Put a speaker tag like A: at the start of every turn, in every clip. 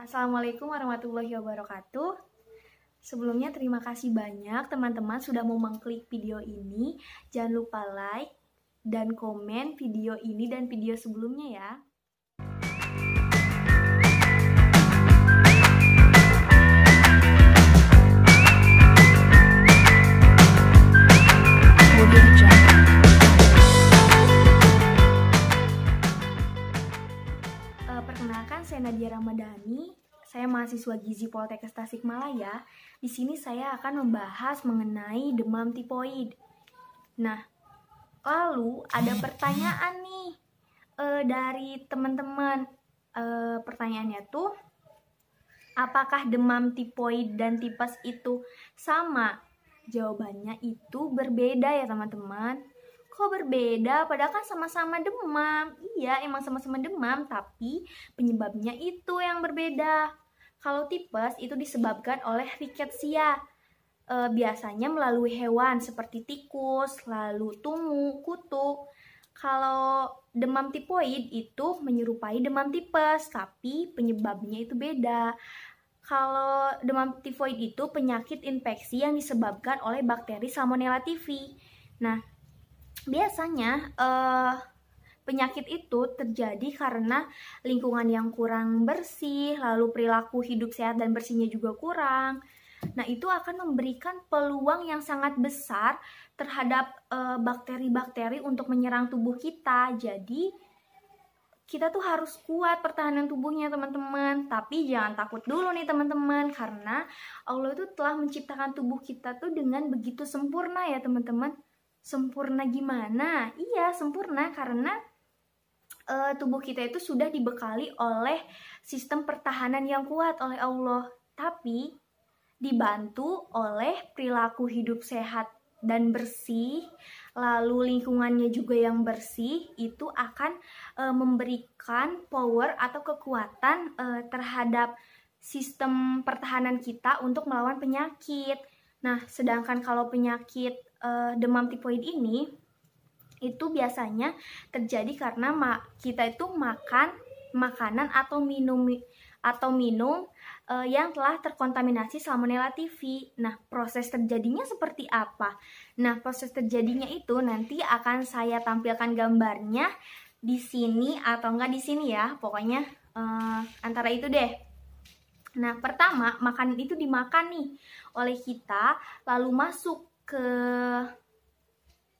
A: Assalamualaikum warahmatullahi wabarakatuh. Sebelumnya terima kasih banyak teman-teman sudah mau mengklik video ini. Jangan lupa like dan komen video ini dan video sebelumnya ya. Perkenalkan, saya Nadia Ramadhani. Saya mahasiswa Gizi Poltekkes Tasikmalaya. Di sini saya akan membahas mengenai demam tipoid. Nah, lalu ada pertanyaan nih dari teman-teman. Pertanyaannya tuh, apakah demam tipoid dan tipes itu sama? Jawabannya itu berbeda ya teman-teman. Kok berbeda? Padahal kan sama-sama demam. Iya, emang sama-sama demam, tapi penyebabnya itu yang berbeda. Kalau tipes itu disebabkan oleh rickettsia. Biasanya melalui hewan seperti tikus, lalu tungu, kutu. Kalau demam tipoid itu menyerupai demam tipes, tapi penyebabnya itu beda. Kalau demam tifoid itu penyakit infeksi yang disebabkan oleh bakteri Salmonella typhi. Nah, biasanya penyakit itu terjadi karena lingkungan yang kurang bersih, lalu perilaku hidup sehat dan bersihnya juga kurang. Nah, itu akan memberikan peluang yang sangat besar terhadap bakteri-bakteri untuk menyerang tubuh kita. Jadi, kita tuh harus kuat pertahanan tubuhnya teman-teman. Tapi jangan takut dulu nih teman-teman, karena Allah itu telah menciptakan tubuh kita tuh dengan begitu sempurna ya teman-teman. Sempurna gimana? Iya, sempurna karena tubuh kita itu sudah dibekali oleh sistem pertahanan yang kuat oleh Allah. Tapi dibantu oleh perilaku hidup sehat dan bersih, lalu lingkungannya juga yang bersih, itu akan memberikan power atau kekuatan terhadap sistem pertahanan kita untuk melawan penyakit. Nah, sedangkan kalau penyakit demam tifoid ini itu biasanya terjadi karena kita itu makan makanan atau minum yang telah terkontaminasi Salmonella typhi. Nah, proses terjadinya seperti apa? Nah, proses terjadinya itu nanti akan saya tampilkan gambarnya di sini atau enggak di sini ya. Pokoknya antara itu deh. Nah, pertama, makanan itu dimakan nih oleh kita, lalu masuk ke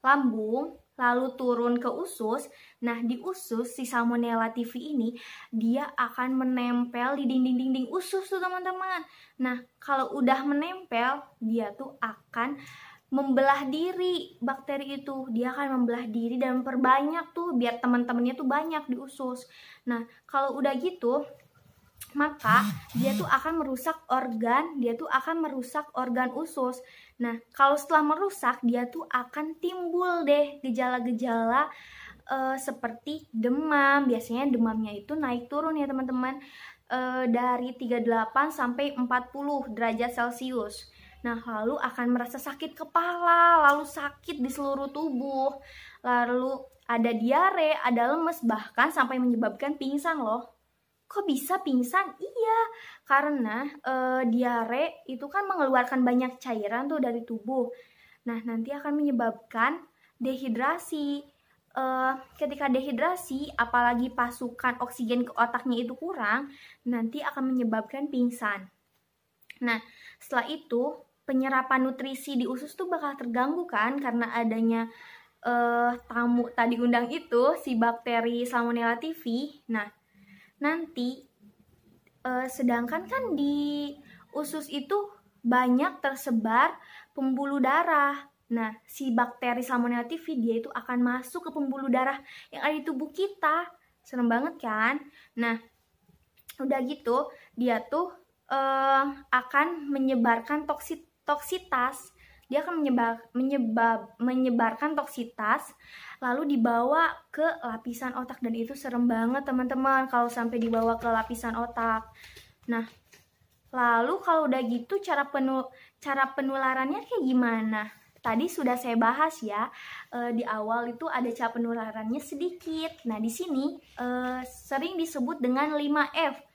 A: lambung, lalu turun ke usus. Nah, di usus si Salmonella typhi ini dia akan menempel di dinding-dinding usus tuh teman-teman. Nah, kalau udah menempel, dia tuh akan membelah diri bakteri itu. Dia akan membelah diri dan memperbanyak tuh biar teman-temannya tuh banyak di usus. Nah, kalau udah gitu, maka dia tuh akan merusak organ usus. Nah, kalau setelah merusak, dia tuh akan timbul deh gejala-gejala seperti demam. Biasanya demamnya itu naik turun ya teman-teman, dari 38 sampai 40 derajat Celcius. Nah, lalu akan merasa sakit kepala, lalu sakit di seluruh tubuh, lalu ada diare, ada lemes, bahkan sampai menyebabkan pingsan loh. Kok bisa pingsan? Iya, karena diare itu kan mengeluarkan banyak cairan tuh dari tubuh. Nah, nanti akan menyebabkan dehidrasi. Ketika dehidrasi, apalagi pasukan oksigen ke otaknya itu kurang, nanti akan menyebabkan pingsan. Nah, setelah itu penyerapan nutrisi di usus tuh bakal terganggu kan, karena adanya tamu tadi undang itu, si bakteri Salmonella typhi. Nah, nanti sedangkan kan di usus itu banyak tersebar pembuluh darah. Nah, si bakteri Salmonella typhi dia itu akan masuk ke pembuluh darah yang ada di tubuh kita. Serem banget kan? Nah, udah gitu dia tuh akan menyebarkan toksitas. Dia akan menyebarkan toksitas, lalu dibawa ke lapisan otak, dan itu serem banget teman-teman kalau sampai dibawa ke lapisan otak. Nah, lalu kalau udah gitu cara penularannya kayak gimana? Tadi sudah saya bahas ya, di awal itu ada cara penularannya sedikit. Nah, di sini sering disebut dengan 5F.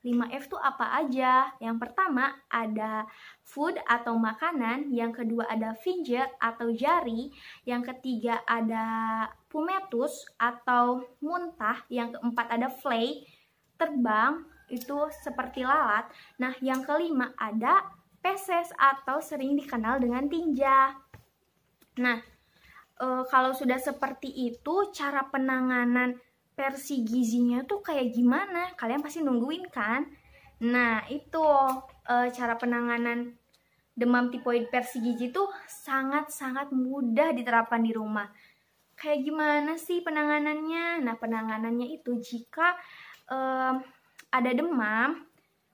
A: 5F tuh apa aja? Yang pertama ada food atau makanan, yang kedua ada finger atau jari, yang ketiga ada fumetus atau muntah, yang keempat ada fly, terbang, itu seperti lalat. Nah, yang kelima ada feces atau sering dikenal dengan tinja. Nah, kalau sudah seperti itu, cara penanganan versi gizinya tuh kayak gimana? Kalian pasti nungguin kan? Nah, itu cara penanganan demam tipoid versi gizi tuh sangat-sangat mudah diterapkan di rumah. Kayak gimana sih penanganannya? Nah, penanganannya itu jika ada demam,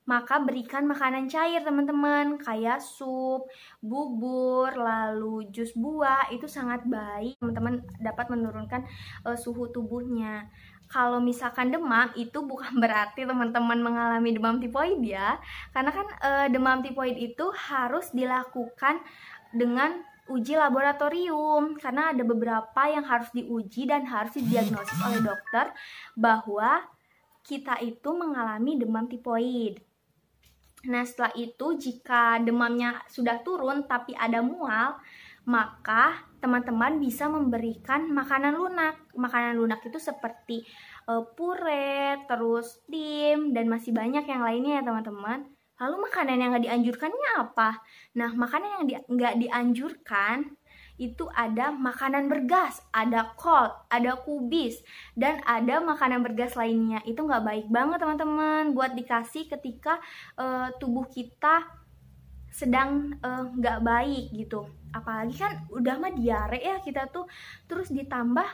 A: maka berikan makanan cair teman-teman, kayak sup, bubur, lalu jus buah. Itu sangat baik, teman-teman dapat menurunkan suhu tubuhnya. Kalau misalkan demam, itu bukan berarti teman-teman mengalami demam tipoid ya. Karena kan demam tipoid itu harus dilakukan dengan uji laboratorium. Karena ada beberapa yang harus diuji dan harus didiagnosis oleh dokter bahwa kita itu mengalami demam tipoid. Nah, setelah itu jika demamnya sudah turun tapi ada mual, maka teman-teman bisa memberikan makanan lunak. Makanan lunak itu seperti puree, terus tim, dan masih banyak yang lainnya ya teman-teman. Lalu makanan yang nggak dianjurkannya apa? Nah, makanan yang nggak dianjurkan itu ada makanan bergas, ada kol, ada kubis, dan ada makanan bergas lainnya. Itu nggak baik banget teman-teman buat dikasih ketika tubuh kita sedang nggak baik gitu. Apalagi kan udah mah diare ya kita tuh, terus ditambah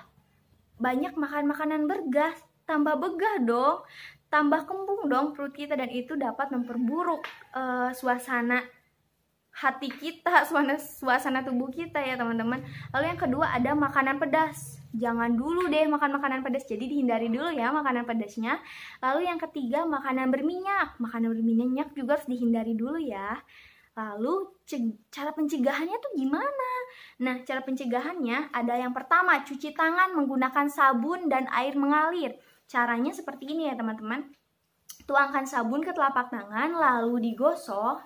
A: banyak makan makanan bergas, tambah begah dong, tambah kembung dong perut kita, dan itu dapat memperburuk suasana hati kita, suasana tubuh kita ya teman-teman. Lalu yang kedua ada makanan pedas. Jangan dulu deh makan makanan pedas, jadi dihindari dulu ya makanan pedasnya. Lalu yang ketiga makanan berminyak. Makanan berminyak juga harus dihindari dulu ya. Lalu cara pencegahannya tuh gimana? Nah, cara pencegahannya ada yang pertama, cuci tangan menggunakan sabun dan air mengalir. Caranya seperti ini ya teman-teman. Tuangkan sabun ke telapak tangan lalu digosok.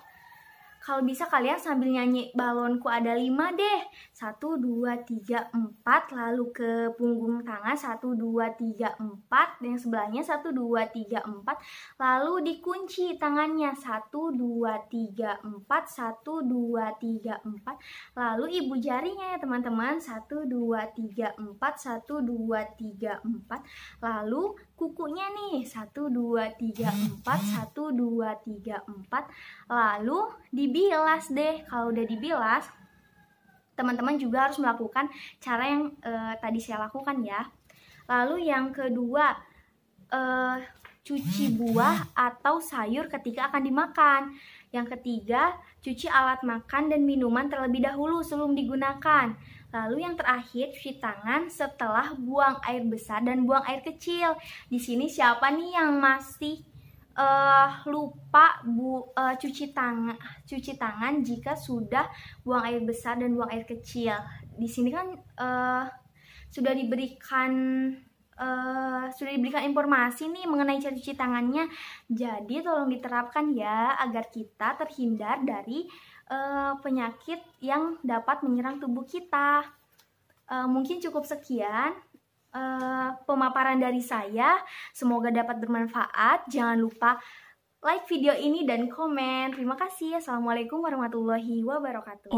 A: Kalau bisa kalian sambil nyanyi balonku ada 5 deh. 1, 2, 3, 4. Lalu ke punggung tangan 1, 2, 3, 4. Dan yang sebelahnya 1, 2, 3, 4. Lalu dikunci tangannya 1, 2, 3, 4. 1, 2, 3, 4. Lalu ibu jarinya ya teman-teman 1, 2, 3, 4. 1, 2, 3, 4. Lalu kukunya nih 1, 2, 3, 4. 1, 2, 3, 4. Lalu dibilas deh. Kalau udah dibilas, teman-teman juga harus melakukan cara yang tadi saya lakukan ya. Lalu yang kedua, cuci buah atau sayur ketika akan dimakan. Yang ketiga, cuci alat makan dan minuman terlebih dahulu sebelum digunakan. Lalu yang terakhir, cuci tangan setelah buang air besar dan buang air kecil. Di sini siapa nih yang masih lupa cuci tangan jika sudah buang air besar dan buang air kecil? Di sini kan sudah diberikan informasi nih mengenai cara cuci tangannya. Jadi tolong diterapkan ya agar kita terhindar dari penyakit yang dapat menyerang tubuh kita. Mungkin cukup sekian pemaparan dari saya. Semoga dapat bermanfaat. Jangan lupa like video ini dan komen. Terima kasih. Assalamualaikum warahmatullahi wabarakatuh.